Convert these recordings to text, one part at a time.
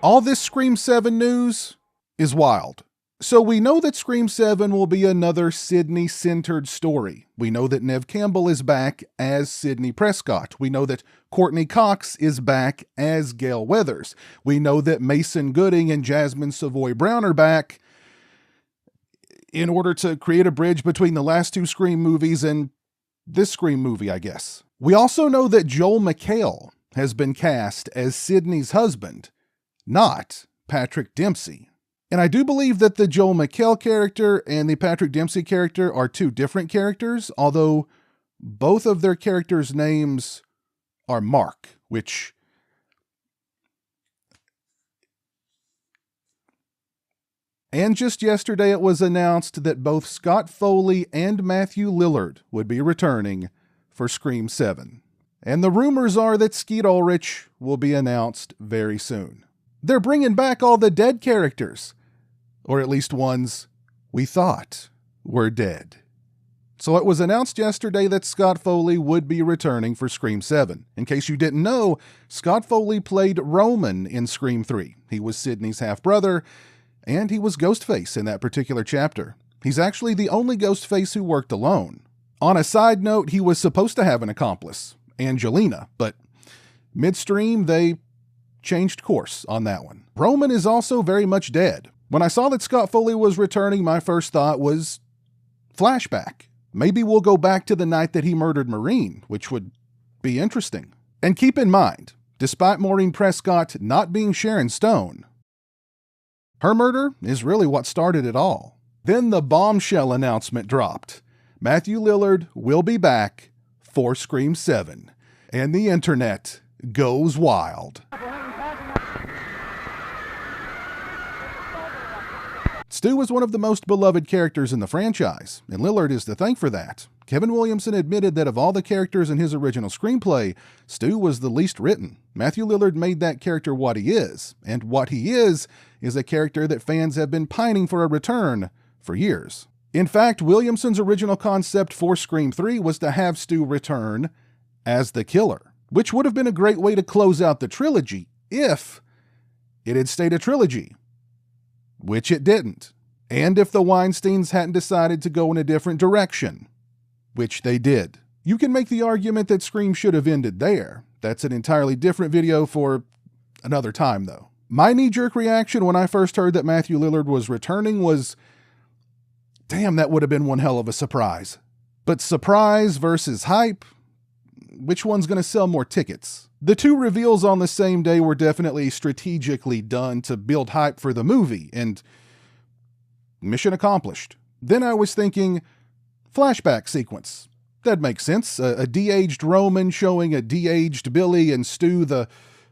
All this Scream 7 news is wild. So we know that Scream 7 will be another Sidney-centered story. We know that Neve Campbell is back as Sidney Prescott. We know that Courtney Cox is back as Gale Weathers. We know that Mason Gooding and Jasmine Savoy Brown are back in order to create a bridge between the last two Scream movies and this Scream movie, I guess. We also know that Joel McHale has been cast as Sidney's husband, not Patrick Dempsey. And I do believe that the Joel McHale character and the Patrick Dempsey character are two different characters, although both of their characters' names are Mark, which and just yesterday it was announced that both Scott Foley and Matthew Lillard would be returning for Scream 7. And the rumors are that Skeet Ulrich will be announced very soon. They're bringing back all the dead characters, or at least ones we thought were dead. So it was announced yesterday that Scott Foley would be returning for Scream 7. In case you didn't know, Scott Foley played Roman in Scream 3. He was Sidney's half-brother, and he was Ghostface in that particular chapter. He's actually the only Ghostface who worked alone. On a side note, he was supposed to have an accomplice, Angelina, but midstream they changed course on that one. Roman is also very much dead. When I saw that Scott Foley was returning, my first thought was flashback. Maybe we'll go back to the night that he murdered Maureen, which would be interesting. And keep in mind, despite Maureen Prescott not being Sharon Stone, her murder is really what started it all. Then the bombshell announcement dropped. Matthew Lillard will be back for Scream 7. And the internet goes wild. Stu was one of the most beloved characters in the franchise, and Lillard is to thank for that. Kevin Williamson admitted that of all the characters in his original screenplay, Stu was the least written. Matthew Lillard made that character what he is, and what he is a character that fans have been pining for a return for years. In fact, Williamson's original concept for Scream 3 was to have Stu return as the killer, which would have been a great way to close out the trilogy if it had stayed a trilogy. Which it didn't. And if the Weinsteins hadn't decided to go in a different direction, which they did. You can make the argument that Scream should have ended there. That's an entirely different video for another time, though. My knee-jerk reaction when I first heard that Matthew Lillard was returning was, damn, that would have been one hell of a surprise. But surprise versus hype, which one's going to sell more tickets? The two reveals on the same day were definitely strategically done to build hype for the movie, and mission accomplished. Then I was thinking, flashback sequence. That makes sense. A de-aged Roman showing a de-aged Billy and Stu the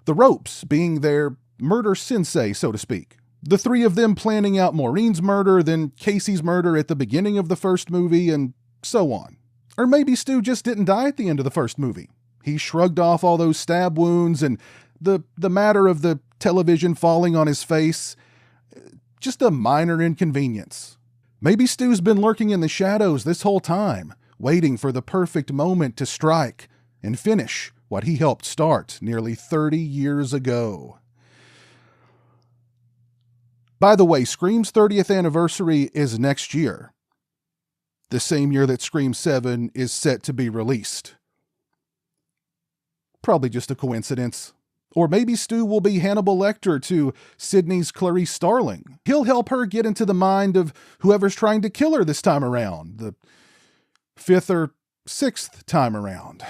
ropes, being their murder sensei, so to speak. The three of them planning out Maureen's murder, then Casey's murder at the beginning of the first movie, and so on. Or maybe Stu just didn't die at the end of the first movie. He shrugged off all those stab wounds and the matter of the television falling on his face. Just a minor inconvenience. Maybe Stu's been lurking in the shadows this whole time, waiting for the perfect moment to strike and finish what he helped start nearly 30 years ago. By the way, Scream's 30th anniversary is next year, the same year that Scream 7 is set to be released. Probably just a coincidence. Or maybe Stu will be Hannibal Lecter to Sidney's Clarice Starling. He'll help her get into the mind of whoever's trying to kill her this time around, the 5th or 6th time around.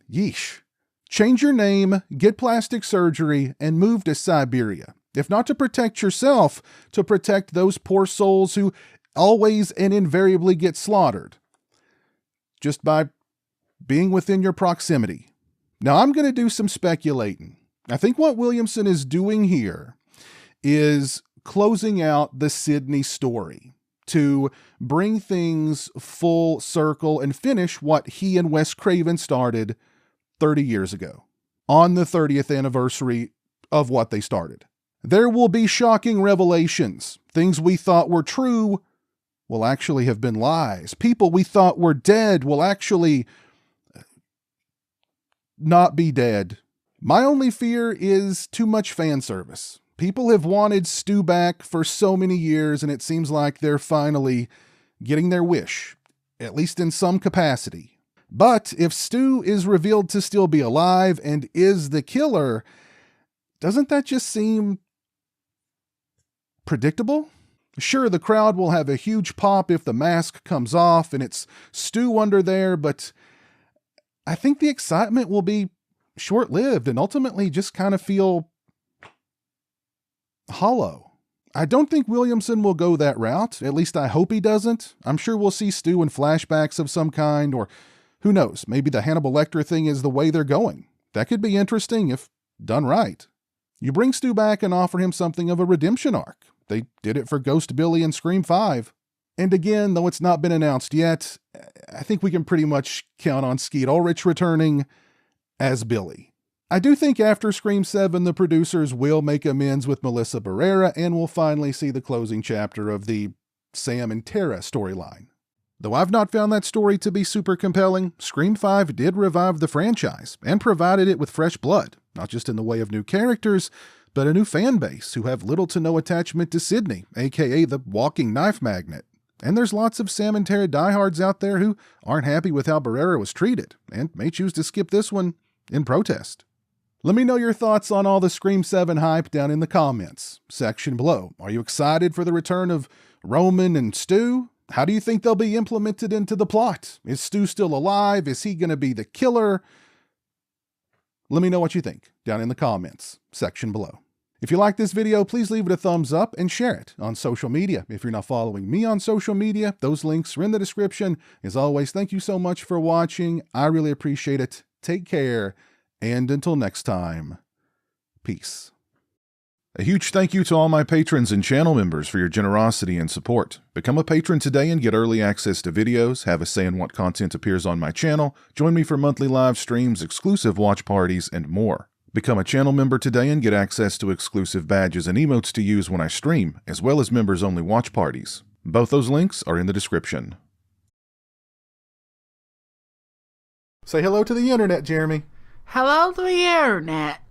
Yeesh. Change your name, get plastic surgery, and move to Siberia. If not to protect yourself, to protect those poor souls who always and invariably get slaughtered. Just by being within your proximity. Now, I'm going to do some speculating. I think what Williamson is doing here is closing out the Sidney story to bring things full circle and finish what he and Wes Craven started 30 years ago, on the 30th anniversary of what they started. There will be shocking revelations. Things we thought were true will actually have been lies. People we thought were dead will actually not be dead. My only fear is too much fan service. People have wanted Stu back for so many years, and it seems like they're finally getting their wish, at least in some capacity. But if Stu is revealed to still be alive and is the killer, doesn't that just seem predictable? Sure, the crowd will have a huge pop if the mask comes off and it's Stu under there, but I think the excitement will be short-lived and ultimately just kind of feel hollow. I don't think Williamson will go that route. At least I hope he doesn't. I'm sure we'll see Stu in flashbacks of some kind, or who knows, maybe the Hannibal Lecter thing is the way they're going. That could be interesting if done right. You bring Stu back and offer him something of a redemption arc. They did it for Ghost Billy in Scream 5. And again, though it's not been announced yet, I think we can pretty much count on Skeet Ulrich returning as Billy. I do think after Scream 7, the producers will make amends with Melissa Barrera and we'll finally see the closing chapter of the Sam and Tara storyline. Though I've not found that story to be super compelling, Scream 5 did revive the franchise and provided it with fresh blood, not just in the way of new characters, but a new fan base who have little to no attachment to Sidney, aka the walking knife magnet. And there's lots of Sam and Tara diehards out there who aren't happy with how Barrera was treated and may choose to skip this one in protest. Let me know your thoughts on all the Scream 7 hype down in the comments section below. Are you excited for the return of Roman and Stu? How do you think they'll be implemented into the plot? Is Stu still alive? Is he going to be the killer? Let me know what you think down in the comments section below. If you like this video, please leave it a thumbs up and share it on social media. If you're not following me on social media, those links are in the description. As always, thank you so much for watching. I really appreciate it. Take care. And until next time, peace. A huge thank you to all my patrons and channel members for your generosity and support. Become a patron today and get early access to videos, have a say in what content appears on my channel, join me for monthly live streams, exclusive watch parties, and more. Become a channel member today and get access to exclusive badges and emotes to use when I stream, as well as members-only watch parties. Both those links are in the description. Say hello to the internet, Jeremy. Hello to the internet.